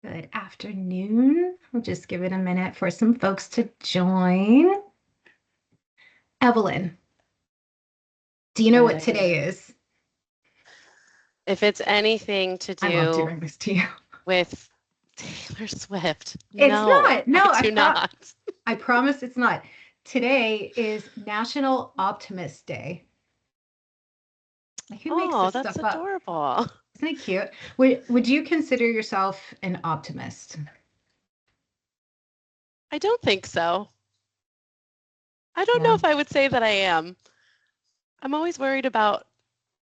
Good afternoon. We'll just give it a minute for some folks to join. Evelyn, do you know what today is? If it's anything to I love do doing this to you. with Taylor Swift, It's no, not. No, I do not. I promise it's not. Today is National Optimist Day. Who makes Oh, this that's stuff up? adorable. Isn't it cute? Would you consider yourself an optimist? I don't think so. I don't know Yeah. if I would say that I am. I'm always worried about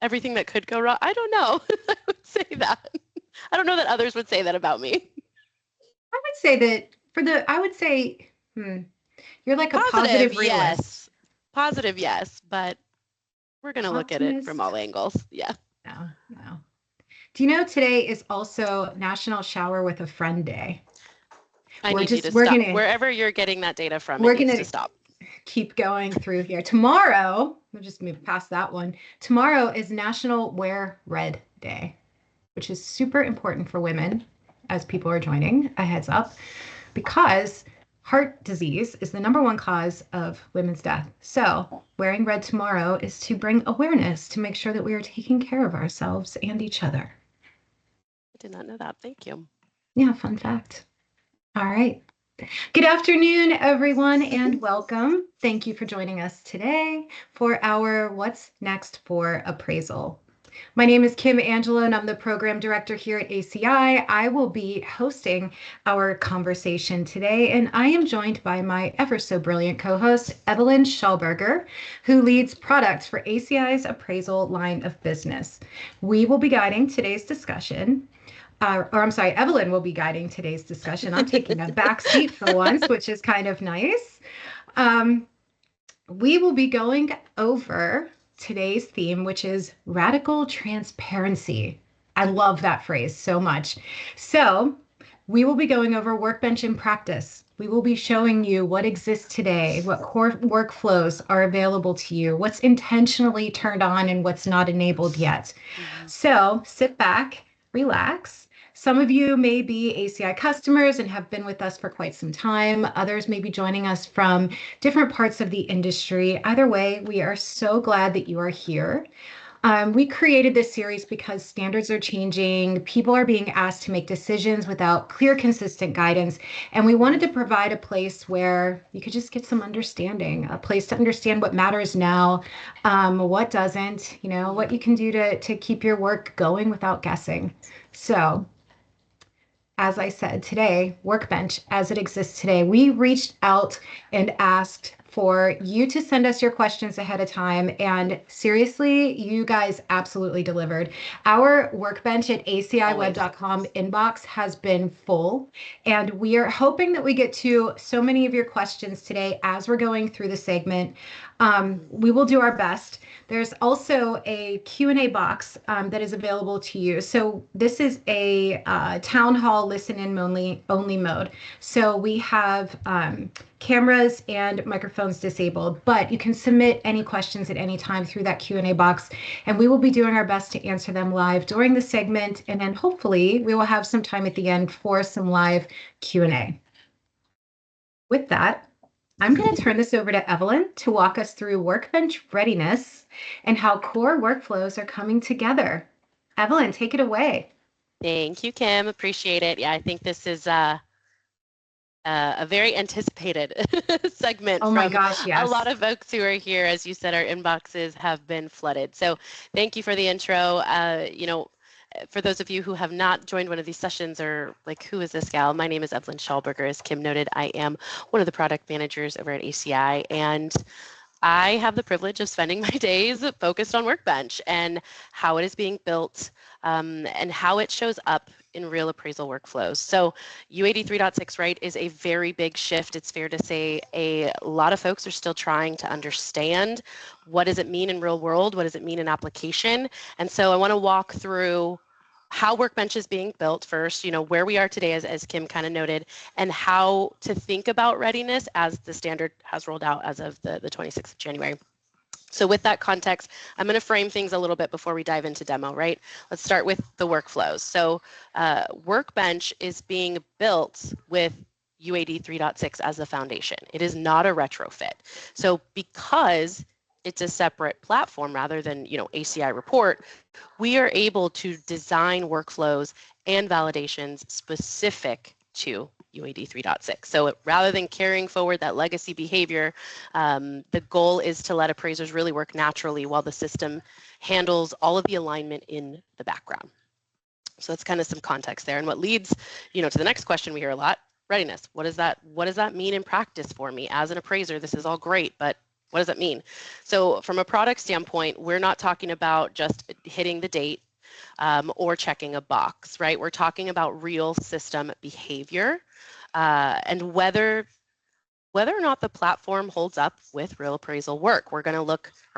everything that could go wrong. I don't know if I would say that. I don't know that others would say that about me. I would say that I would say, you're like a Positive, positive realist. yes. Positive, yes, but we're going to look at it from Optimist? all angles. Yeah. No, no. Do you know today is also National Shower with a Friend Day? I We're need you just to stop. gonna Wherever you're getting that data from, it we're needs to gonna stop. keep going through here. Tomorrow, we'll just move past that one. Tomorrow is National Wear Red Day, which is super important for women as people are joining. A heads up, because heart disease is the number one cause of women's death. So wearing red tomorrow is to bring awareness to make sure that we are taking care of ourselves and each other. I did not know that. Thank you. Yeah, fun fact. All right. Good afternoon, everyone, and welcome. Thank you for joining us today for our What's Next for Appraisal. My name is Kim Angela, and I'm the program director here at ACI. I will be hosting our conversation today, and I am joined by my ever so brilliant co host, Evelyn Schallberger, who leads products for ACI's appraisal line of business. We will be guiding today's discussion or I'm sorry, Evelyn will be guiding today's discussion. I'm taking a back seat for once, which is kind of nice. Um, we will be going over today's theme, which is radical transparency. I love that phrase so much. So, we will be going over workbench in practice. We will be showing you what exists today, what core workflows are available to you, what's intentionally turned on and what's not enabled yet. So sit back, relax. Some of you may be ACI customers and have been with us for quite some time. Others may be joining us from different parts of the industry. Either way, we are so glad that you are here. We created this series because standards are changing, people are being asked to make decisions without clear, consistent guidance, and we wanted to provide a place where you could just get some understanding, a place to understand what matters now, what doesn't, what you can do to keep your work going without guessing. So, as I said today, Workbench as it exists today, we reached out and asked for you to send us your questions ahead of time. And seriously, you guys absolutely delivered. Our Workbench at aciweb.com inbox has been full. And we are hoping that we get to so many of your questions today as we're going through the segment. We will do our best. There's also a Q&A box that is available to you. So this is a town hall listen-in only mode. So we have cameras and microphones disabled, but you can submit any questions at any time through that Q&A box, and we will be doing our best to answer them live during the segment, and then hopefully we will have some time at the end for some live Q&A. With that, I'm going to turn this over to Evelyn to walk us through workbench readiness and how core workflows are coming together. Evelyn, take it away. Thank you, Kim. Appreciate it. Yeah, I think this is a very anticipated segment Oh my from gosh, a yes. lot of folks who are here. As you said, our inboxes have been flooded. So thank you for the intro. For those of you who have not joined one of these sessions or like, who is this gal? My name is Evelyn Schallberger. As Kim noted, I am one of the product managers over at ACI, and I have the privilege of spending my days focused on Workbench and how it is being built and how it shows up in real appraisal workflows. So UAD 3.6, right, is a very big shift. It's fair to say a lot of folks are still trying to understand what does it mean in real world, what does it mean in application. And so I want to walk through how Workbench is being built first, where we are today, as Kim kind of noted, and how to think about readiness as the standard has rolled out as of the 26th of January. So with that context, I'm going to frame things a little bit before we dive into demo, right? Let's start with the workflows. So Workbench is being built with UAD 3.6 as the foundation. It is not a retrofit. So because it's a separate platform rather than, ACI report, we are able to design workflows and validations specific to UAD 3.6. So rather than carrying forward that legacy behavior, the goal is to let appraisers really work naturally while the system handles all of the alignment in the background. So that's kind of some context there. And what leads, to the next question we hear a lot, readiness. What does that mean in practice for me as an appraiser? This is all great, but what does it mean? So from a product standpoint, we're not talking about just hitting the date or checking a box, right? We're talking about real system behavior and whether or not the platform holds up with real appraisal work.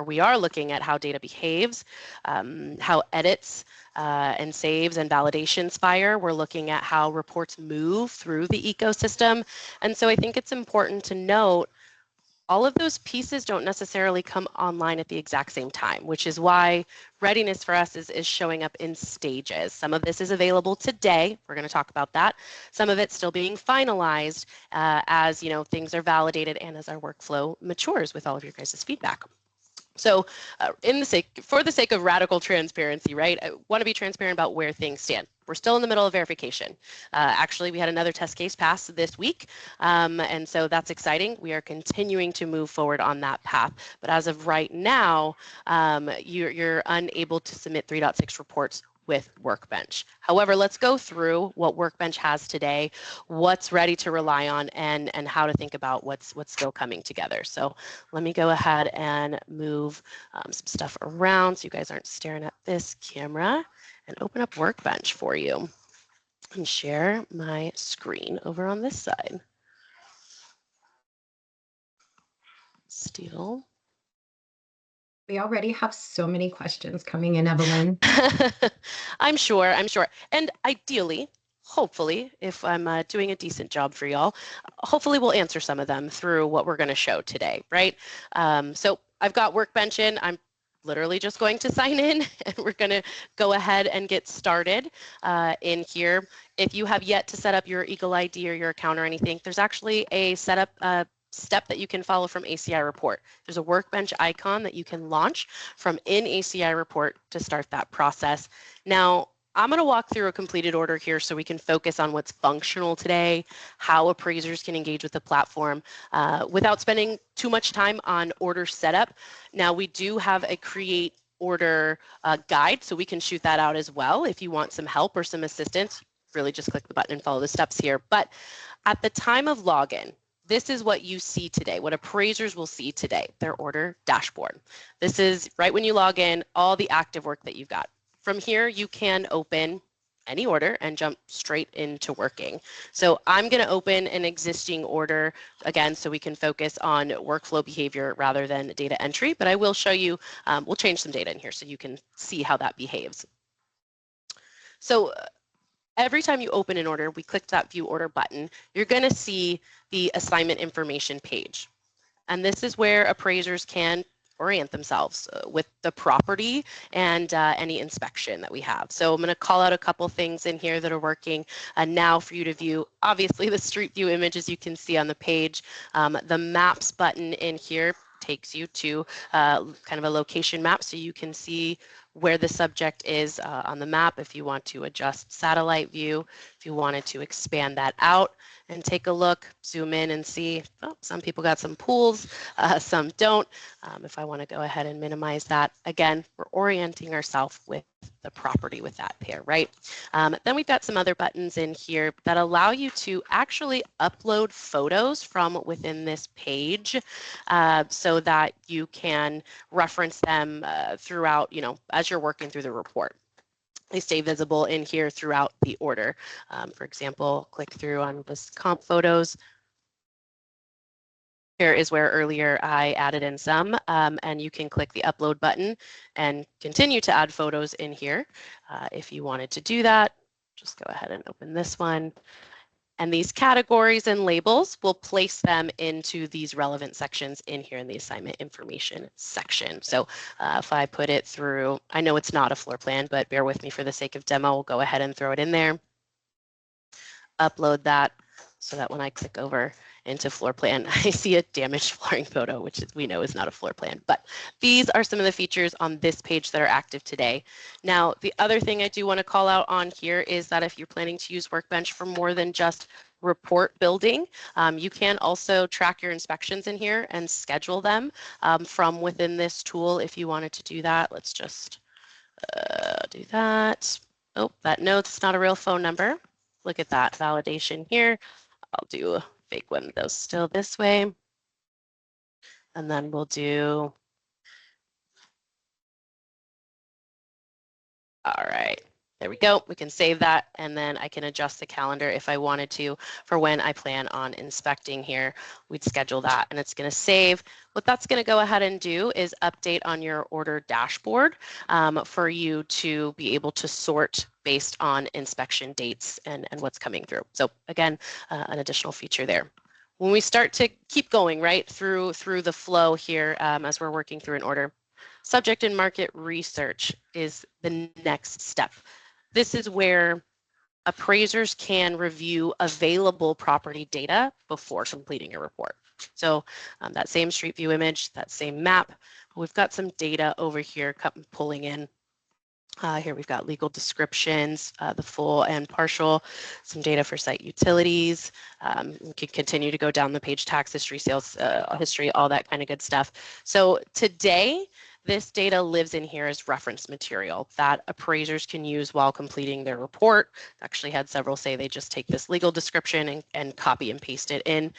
We are looking at how data behaves, how edits and saves and validations fire. We're looking at how reports move through the ecosystem. And so I think it's important to note all of those pieces don't necessarily come online at the exact same time, which is why readiness for us is showing up in stages. Some of this is available today. We're going to talk about that. Some of it's still being finalized as things are validated and as our workflow matures with all of your guys' feedback. So for the sake of radical transparency, right, I want to be transparent about where things stand. We're still in the middle of verification. Actually, we had another test case pass this week, and so that's exciting. We are continuing to move forward on that path. But as of right now, you're unable to submit 3.6 reports with Workbench. However, let's go through what Workbench has today, what's ready to rely on, and how to think about what's still coming together. So let me go ahead and move some stuff around so you guys aren't staring at this camera, and open up Workbench for you and share my screen over on this side. Steal. We already have so many questions coming in, Evelyn. I'm sure. And ideally, hopefully, if I'm doing a decent job for y'all, hopefully we'll answer some of them through what we're going to show today, right? So I've got Workbench in. I'm literally just going to sign in, and we're going to go ahead and get started in here. If you have yet to set up your Eagle ID or your account or anything, there's actually a setup step that you can follow from ACI report. There's a Workbench icon that you can launch from in ACI report to start that process. Now, I'm going to walk through a completed order here so we can focus on what's functional today, how appraisers can engage with the platform without spending too much time on order setup. Now, we do have a create order guide, so we can shoot that out as well if you want some help or some assistance. Really just click the button and follow the steps here. But at the time of login, this is what you see today, what appraisers will see today, their order dashboard. This is right when you log in, all the active work that you've got. From here, you can open any order and jump straight into working. So I'm going to open an existing order, again, so we can focus on workflow behavior rather than data entry, but I will show you, we'll change some data in here so you can see how that behaves. So every time you open an order, we click that view order button, you're going to see the assignment information page. And this is where appraisers can orient themselves with the property and any inspection that we have. So I'm going to call out a couple things in here that are working now for you to view. Obviously, the street view images you can see on the page. The maps button in here takes you to kind of a location map so you can see where the subject is on the map if you want to adjust satellite view, if you wanted to expand that out and take a look, zoom in and see, oh, some people got some pools, some don't. If I want to go ahead and minimize that, again, we're orienting ourselves with the property with that pair, right? Then we've got some other buttons in here that allow you to actually upload photos from within this page so that you can reference them throughout, as you're working through the report. They stay visible in here throughout the order. For example, click through on this comp photos. Here is where earlier I added in some, and you can click the upload button and continue to add photos in here. If you wanted to do that, just go ahead and open this one. And these categories and labels will place them into these relevant sections in here in the assignment information section. So if I put it through, I know it's not a floor plan, but bear with me for the sake of demo, we'll go ahead and throw it in there, upload that so that when I click over into floor plan, I see a damaged flooring photo, which we know is not a floor plan. But these are some of the features on this page that are active today. Now, the other thing I do want to call out on here is that if you're planning to use Workbench for more than just report building, you can also track your inspections in here and schedule them from within this tool if you wanted to do that. Let's just do that. Oh, that note's not a real phone number. Look at that validation here. I'll do a fake one of those still this way. And then we'll do, all right, there we go. We can save that, and then I can adjust the calendar if I wanted to for when I plan on inspecting here. We'd schedule that, and it's going to save. What that's going to go ahead and do is update on your order dashboard for you to be able to sort based on inspection dates and what's coming through. So again, an additional feature there. When we start to keep going right through the flow here as we're working through an order, subject and market research is the next step. This is where appraisers can review available property data before completing a report. So that same street view image, that same map, we've got some data over here pulling in. Here we've got legal descriptions, the full and partial, some data for site utilities. We can continue to go down the page, tax history, sales history, all that kind of good stuff. So today, this data lives in here as reference material that appraisers can use while completing their report. Actually had several say they just take this legal description and copy and paste it in.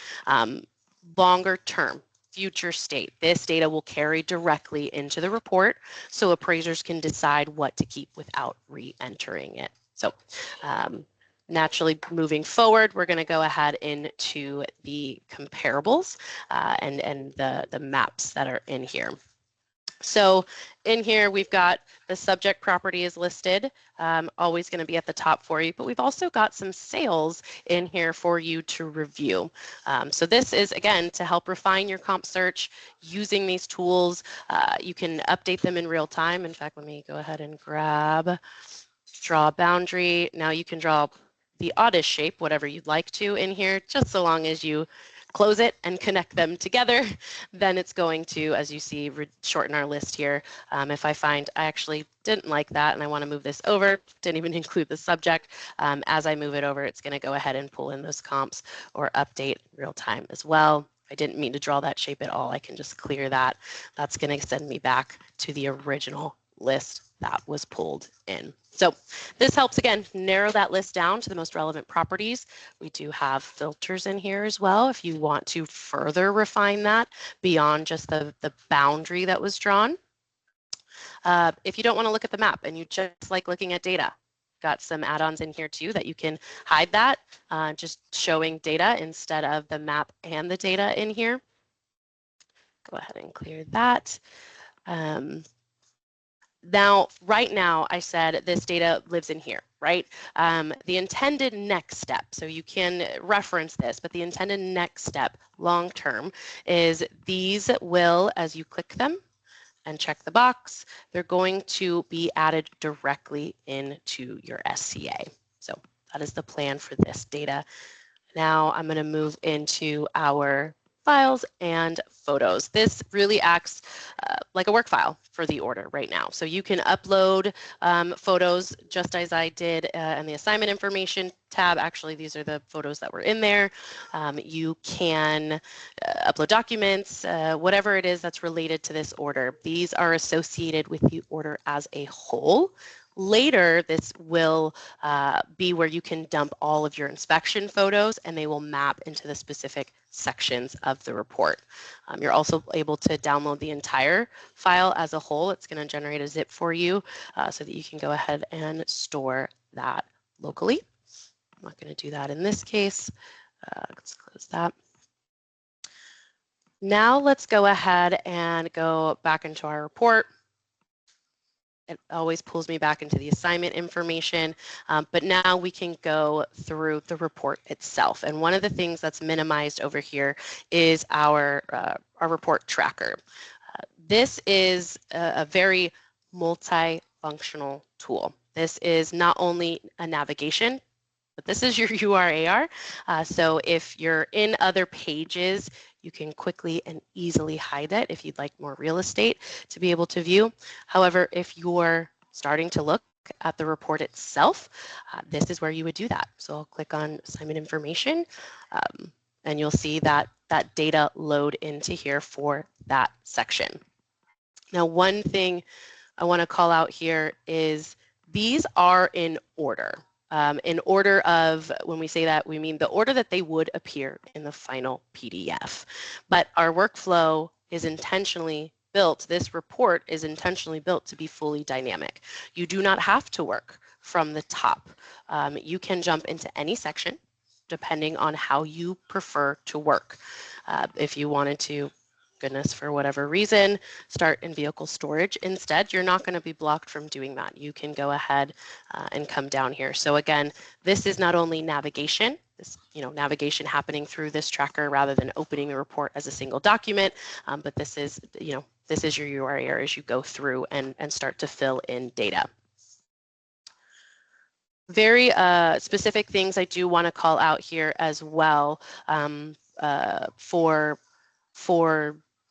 Longer term, future state, this data will carry directly into the report so appraisers can decide what to keep without re-entering it. So naturally moving forward, we're going to go ahead into the comparables and the maps that are in here. So in here, we've got the subject property is listed, always going to be at the top for you, but we've also got some sales in here for you to review. So this is, again, to help refine your comp search using these tools. You can update them in real time. In fact, let me go ahead and draw a boundary. Now you can draw the oddest shape, whatever you'd like to in here, just so long as you close it and connect them together, then it's going to, as you see, shorten our list here. If I find I actually didn't like that and I want to move this over, didn't even include the subject, as I move it over, it's going to go ahead and pull in those comps or update real time as well. If I didn't mean to draw that shape at all, I can just clear that. That's going to send me back to the original list that was pulled in. So this helps, again, narrow that list down to the most relevant properties. We do have filters in here as well if you want to further refine that beyond just the boundary that was drawn. If you don't want to look at the map and you just like looking at data, got some add-ons in here too that you can hide that, just showing data instead of the map and the data in here. Go ahead and clear that. Now, right now, I said this data lives in here, right? The intended next step, so you can reference this, but the intended next step long-term is these will, as you click them and check the box, they're going to be added directly into your SCA. So that is the plan for this data. Now I'm going to move into our files and photos. This really acts like a work file for the order right now. So you can upload photos just as I did in the assignment information tab. Actually, these are the photos that were in there. You can upload documents, whatever it is that's related to this order. These are associated with the order as a whole. Later, this will be where you can dump all of your inspection photos and they will map into the specific sections of the report. You're also able to download the entire file as a whole. It's going to generate a zip for you so that you can go ahead and store that locally. I'm not going to do that in this case. Let's close that. Now let's go ahead and go back into our report. It always pulls me back into the assignment information, but now we can go through the report itself. And one of the things that's minimized over here is our report tracker. This is a very multifunctional tool. This is not only a navigation, but this is your URAR. So if you're in other pages, you can quickly and easily hide it if you'd like more real estate to be able to view. However, if you're starting to look at the report itself, this is where you would do that. So I'll click on assignment information, and you'll see that data load into here for that section. Now, one thing I want to call out here is these are in order. In order of, when we say that, we mean the order that they would appear in the final PDF. But our workflow is intentionally built, this report is intentionally built to be fully dynamic. You do not have to work from the top. You can jump into any section depending on how you prefer to work. If you wanted to, goodness, for whatever reason, start in vehicle storage instead, you're not going to be blocked from doing that. You can go ahead and come down here. So again, this is not only navigation, this, navigation happening through this tracker rather than opening the report as a single document, but this is, this is your URL as you go through and start to fill in data. Very specific things I do want to call out here as well for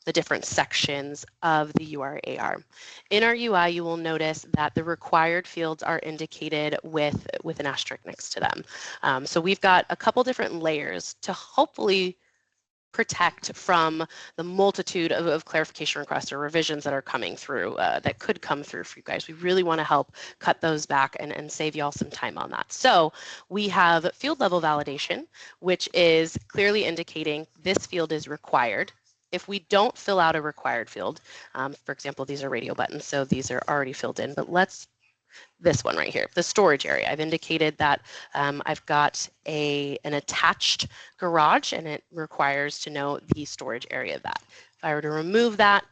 the different sections of the URAR. In our UI, you will notice that the required fields are indicated with an asterisk next to them. So we've got a couple different layers to hopefully protect from the multitude of clarification requests or revisions that are coming through, that could come through for you guys. We really want to help cut those back and save y'all some time on that. So we have field level validation, which is clearly indicating this field is required. If we don't fill out a required field, for example, these are radio buttons, so these are already filled in, but this one right here, the storage area. I've indicated that I've got an attached garage and it requires to know the storage area of that. If I were to remove that,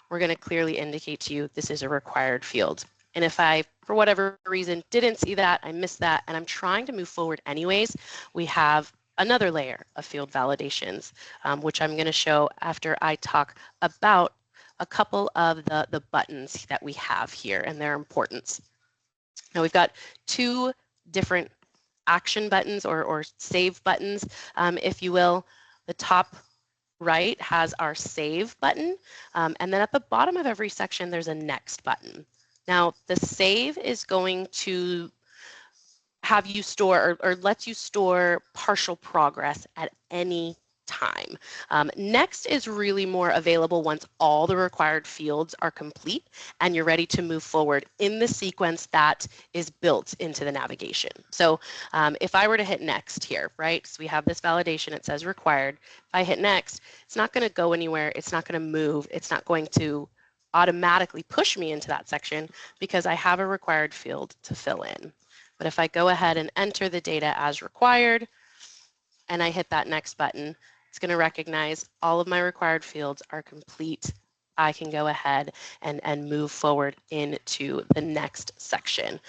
we're going to clearly indicate to you this is a required field. And if I, for whatever reason, didn't see that, I missed that, and I'm trying to move forward anyways, we have another layer of field validations, which I'm going to show after I talk about a couple of the buttons that we have here and their importance. Now we've got two different action buttons or save buttons, if you will. The top right has our save button, and then at the bottom of every section there's a next button. Now the save is going to have you store or lets you store partial progress at any time. Next is really more available once all the required fields are complete and you're ready to move forward in the sequence that is built into the navigation. So if I were to hit next here, right, so we have this validation, it says required. If I hit next, it's not going to go anywhere, it's not going to move, it's not going to automatically push me into that section because I have a required field to fill in. But if I go ahead and enter the data as required and I hit that next button, it's going to recognize all of my required fields are complete. I can go ahead and move forward into the next section.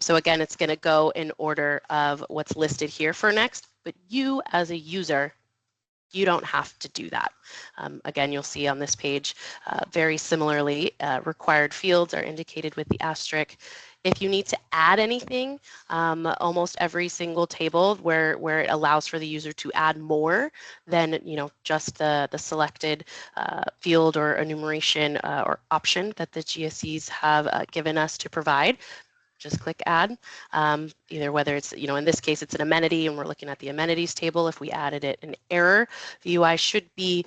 So again, it's going to go in order of what's listed here for next, but you as a user, you don't have to do that. Again, you'll see on this page, very similarly, required fields are indicated with the asterisk. If you need to add anything, almost every single table where it allows for the user to add more than just the selected field or enumeration or option that the GSEs have given us to provide, just click add. Either whether it's, in this case, it's an amenity and we're looking at the amenities table. If we added it an error, the UI should be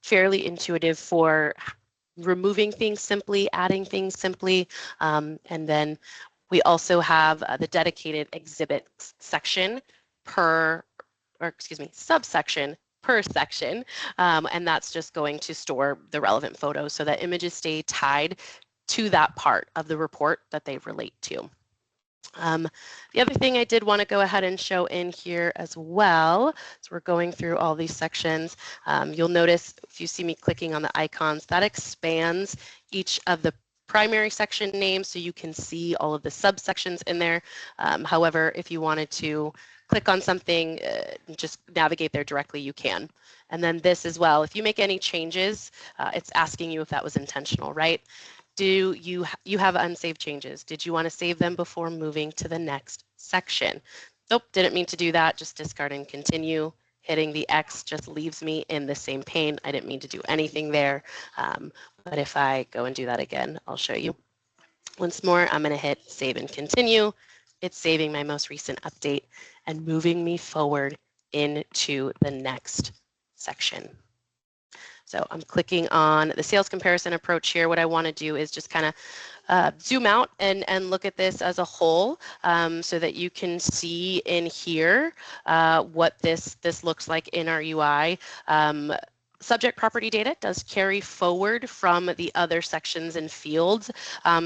fairly intuitive for removing things simply, adding things simply, and then we also have the dedicated exhibits section subsection per section, and that's just going to store the relevant photos so that images stay tied to that part of the report that they relate to. The other thing I did want to go ahead and show in here as well, so we're going through all these sections, you'll notice if you see me clicking on the icons, that expands each of the primary section name so you can see all of the subsections in there. However, if you wanted to click on something, just navigate there directly, you can. And then this as well, if you make any changes, it's asking you if that was intentional, right? Do you have unsaved changes? Did you want to save them before moving to the next section? Nope, didn't mean to do that, just discard and continue. Hitting the X just leaves me in the same pane. I didn't mean to do anything there. But if I go and do that again, I'll show you. Once more, I'm going to hit save and continue. It's saving my most recent update and moving me forward into the next section. So I'm clicking on the sales comparison approach here. What I want to do is just kind of zoom out and look at this as a whole, so that you can see in here what this looks like in our UI. Subject property data does carry forward from the other sections and fields.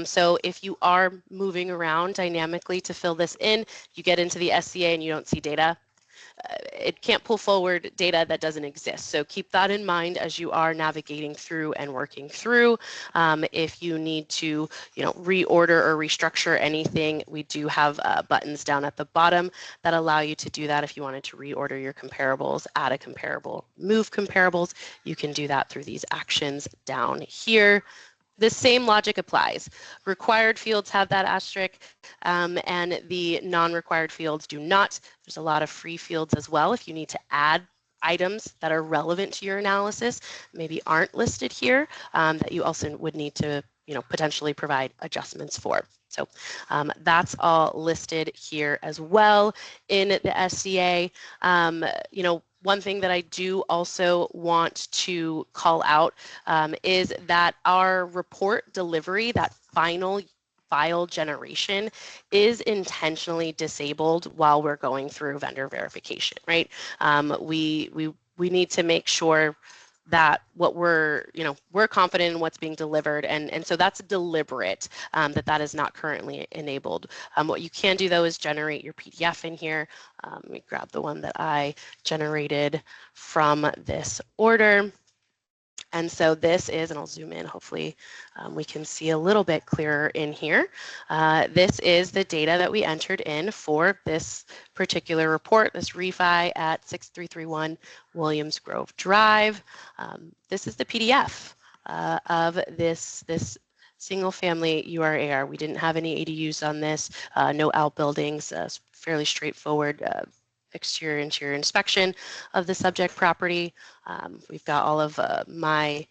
So if you are moving around dynamically to fill this in, you get into the SCA and you don't see data, it can't pull forward data that doesn't exist. So keep that in mind as you are navigating through and working through. If you need to, reorder or restructure anything, we do have buttons down at the bottom that allow you to do that. If you wanted to reorder your comparables, add a comparable, move comparables, you can do that through these actions down here. The same logic applies. Required fields have that asterisk, and the non-required fields do not. There's a lot of free fields as well. If you need to add items that are relevant to your analysis, maybe aren't listed here, that you also would need to, potentially provide adjustments for. So that's all listed here as well in the SCA. One thing that I do also want to call out is that our report delivery, that final file generation, is intentionally disabled while we're going through vendor verification, right? We need to make sure that what we're confident in what's being delivered, and so that's deliberate, that is not currently enabled. What you can do though is generate your PDF in here. Let me grab the one that I generated from this order. And so this is, and I'll zoom in, hopefully we can see a little bit clearer in here. This is the data that we entered in for this particular report, this refi at 6331 Williams Grove Drive. This is the PDF of this single family URAR. We didn't have any ADUs on this, no outbuildings, fairly straightforward exterior interior inspection of the subject property. We've got all of my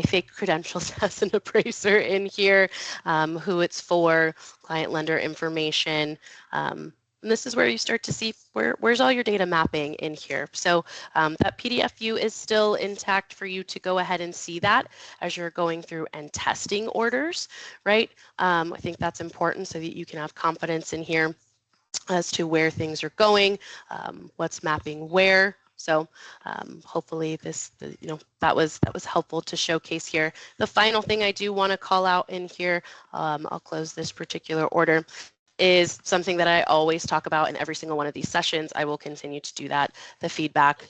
fake credentials as an appraiser in here, who it's for, client lender information. And this is where you start to see where's all your data mapping in here. So that PDF view is still intact for you to go ahead and see that as you're going through and testing orders, right? I think that's important so that you can have confidence in here as to where things are going, what's mapping where. So hopefully that was helpful to showcase here. The final thing I do want to call out in here, I'll close this particular order, is something that I always talk about in every single one of these sessions. I will continue to do that, the feedback.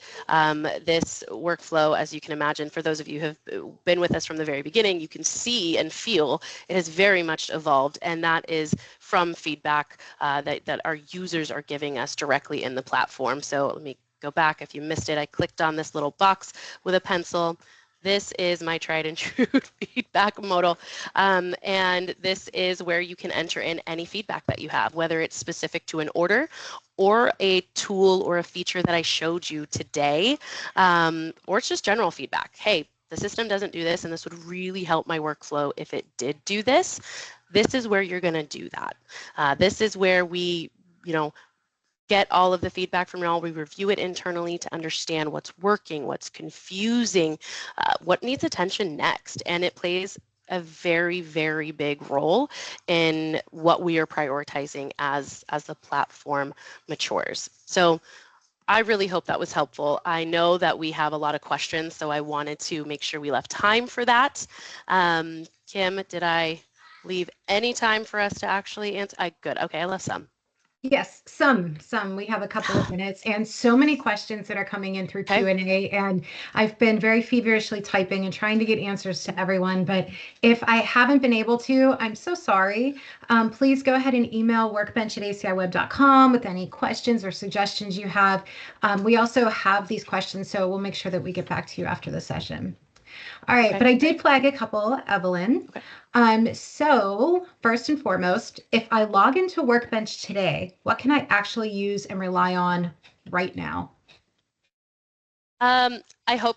This workflow, as you can imagine, for those of you who have been with us from the very beginning, you can see and feel it has very much evolved, and that is from feedback that our users are giving us directly in the platform. So let me go back. If you missed it, I clicked on this little box with a pencil. This is my tried and true feedback modal, and this is where you can enter in any feedback that you have, whether it's specific to an order or a tool or a feature that I showed you today, or it's just general feedback. Hey, the system doesn't do this, and this would really help my workflow if it did do this. This is where you're going to do that. This is where we, get all of the feedback from y'all. We review it internally to understand what's working, what's confusing, what needs attention next. And it plays a very, very big role in what we are prioritizing as the platform matures. So I really hope that was helpful. I know that we have a lot of questions, so I wanted to make sure we left time for that. Kim, did I leave any time for us to actually answer? Good. Okay, I left some. Yes, some. We have a couple of minutes and so many questions that are coming in through Okay. Q&A, and I've been very feverishly typing and trying to get answers to everyone, but if I haven't been able to, I'm so sorry. Please go ahead and email workbench@aciweb.com with any questions or suggestions you have. We also have these questions, so we'll make sure that we get back to you after the session. All right, Okay. but I did flag a couple, Evelyn. Okay. So first and foremost, if I log into Workbench today, what can I actually use and rely on right now? I hope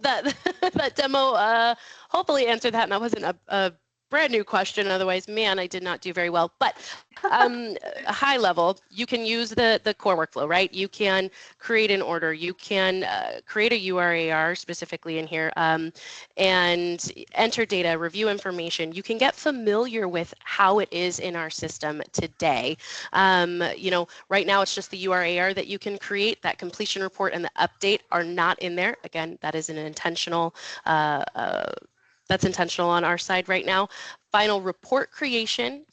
that that demo hopefully answered that, and that wasn't a brand new question. Otherwise, man, I did not do very well. But a high level, you can use the core workflow, right? You can create an order. You can create a URAR specifically in here, and enter data, review information. You can get familiar with how it is in our system today. Right now it's just the URAR that you can create. That completion report and the update are not in there. Again, that is an intentional that's intentional on our side right now. Final report creation,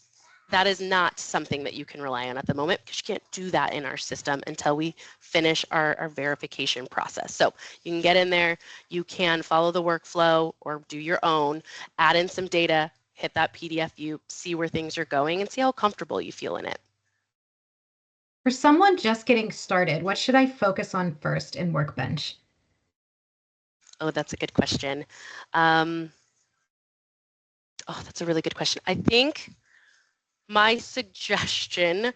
that is not something that you can rely on at the moment because you can't do that in our system until we finish our verification process. So you can get in there, you can follow the workflow or do your own, add in some data, hit that PDF view, see where things are going, and see how comfortable you feel in it. For someone just getting started, what should I focus on first in Workbench? Oh, that's a good question. That's a really good question. I think my suggestion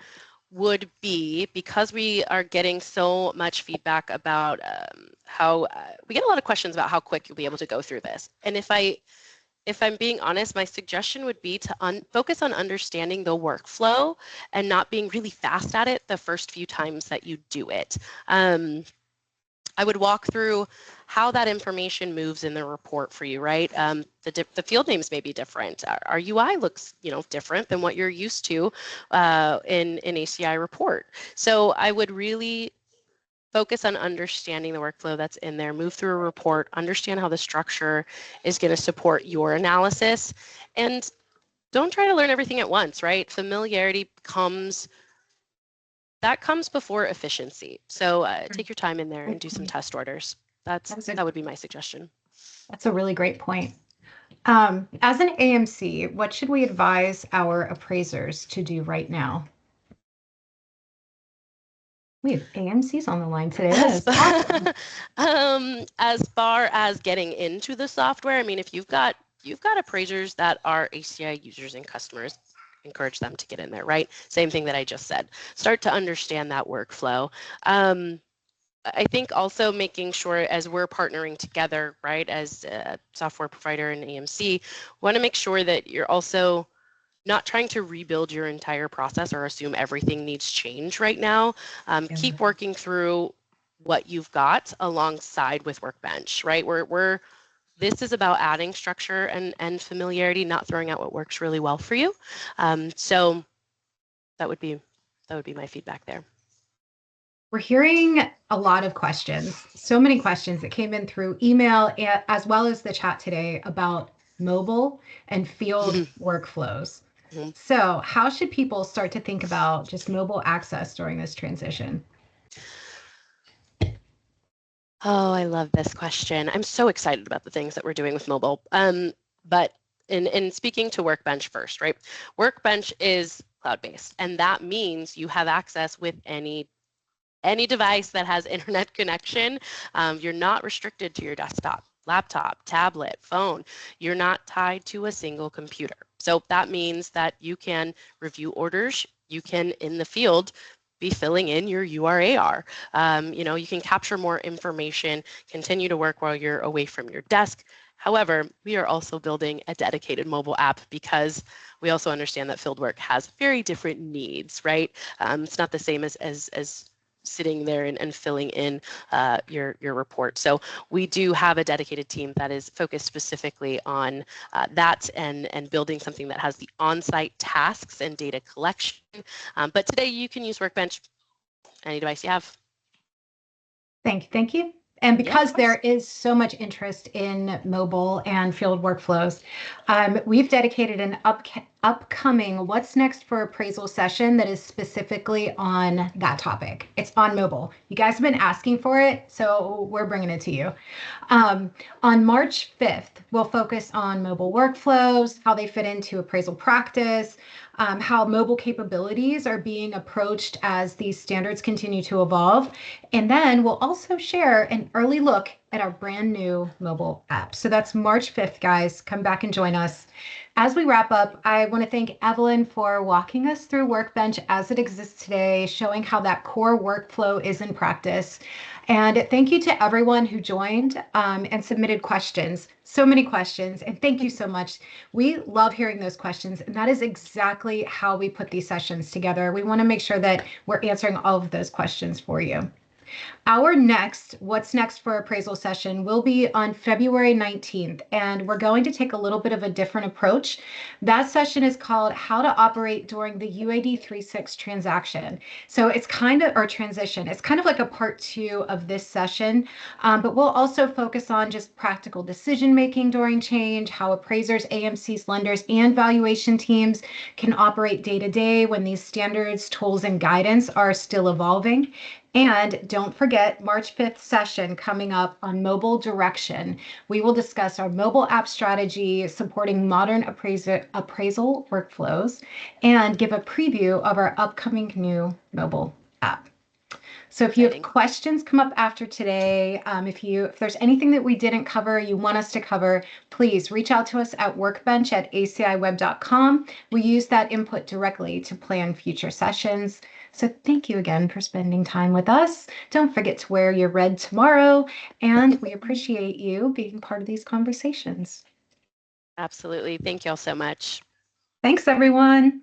would be, because we are getting so much feedback about how we get a lot of questions about how quick you'll be able to go through this. And if I'm being honest, my suggestion would be to focus on understanding the workflow and not being really fast at it the first few times that you do it. I would walk through how that information moves in the report for you, right? The field names may be different. Our UI looks, different than what you're used to in an ACI report. So I would really focus on understanding the workflow that's in there, move through a report, understand how the structure is going to support your analysis, and don't try to learn everything at once, right? Familiarity comes before efficiency. So take your time in there and do some test orders. That would be my suggestion. That's a really great point. As an AMC, what should we advise our appraisers to do right now? We have AMCs on the line today. That is awesome. As far as getting into the software, I mean, if you've got appraisers that are ACI users and customers, encourage them to get in there, right? Same thing that I just said. Start to understand that workflow. I think also making sure, as we're partnering together, right, as a software provider and AMC, want to make sure that you're also not trying to rebuild your entire process or assume everything needs change right now. Keep working through what you've got alongside with Workbench, right? This is about adding structure and familiarity, not throwing out what works really well for you. So that would be my feedback there. We're hearing a lot of questions, so many questions that came in through email as well as the chat today about mobile and field workflows. Mm-hmm. So how should people start to think about just mobile access during this transition? Oh, I love this question. I'm so excited about the things that we're doing with mobile. But in speaking to Workbench first, right? Workbench is cloud-based, and that means you have access with any device that has internet connection. You're not restricted to your desktop, laptop, tablet, phone. You're not tied to a single computer. So that means that you can review orders. You can, in the field, be filling in your URAR. You can capture more information, continue to work while you're away from your desk. However, we are also building a dedicated mobile app because we also understand that field work has very different needs, right? It's not the same as sitting there and filling in your report. So we do have a dedicated team that is focused specifically on that and building something that has the on-site tasks and data collection. But today you can use Workbench any device you have. Thank you. And because there is so much interest in mobile and field workflows, we've dedicated an upcoming What's Next for Appraisal session that is specifically on that topic. It's on mobile. You guys have been asking for it, so we're bringing it to you. On March 5th, we'll focus on mobile workflows, how they fit into appraisal practice, how mobile capabilities are being approached as these standards continue to evolve. And then we'll also share an early look at our brand new mobile app. So that's March 5th, guys. Come back and join us. As we wrap up, I want to thank Evelyn for walking us through Workbench as it exists today, showing how that core workflow is in practice. And thank you to everyone who joined and submitted questions. So many questions. And thank you so much. We love hearing those questions. And that is exactly how we put these sessions together. We want to make sure that we're answering all of those questions for you. Our next What's Next for Appraisal session will be on February 19th, and we're going to take a little bit of a different approach. That session is called How to Operate During the UAD 36 Transaction. So it's kind of, or transition, it's kind of like a part two of this session, but we'll also focus on just practical decision making during change, how appraisers, AMCs, lenders, and valuation teams can operate day to day when these standards, tools, and guidance are still evolving. And don't forget, March 5th session coming up on mobile direction. We will discuss our mobile app strategy, supporting modern appraisal workflows, and give a preview of our upcoming new mobile app. So if you have questions come up after today, if there's anything that we didn't cover, you want us to cover, please reach out to us at workbench@aciweb.com. We use that input directly to plan future sessions. So thank you again for spending time with us. Don't forget to wear your red tomorrow, and we appreciate you being part of these conversations. Absolutely. Thank you all so much. Thanks, everyone.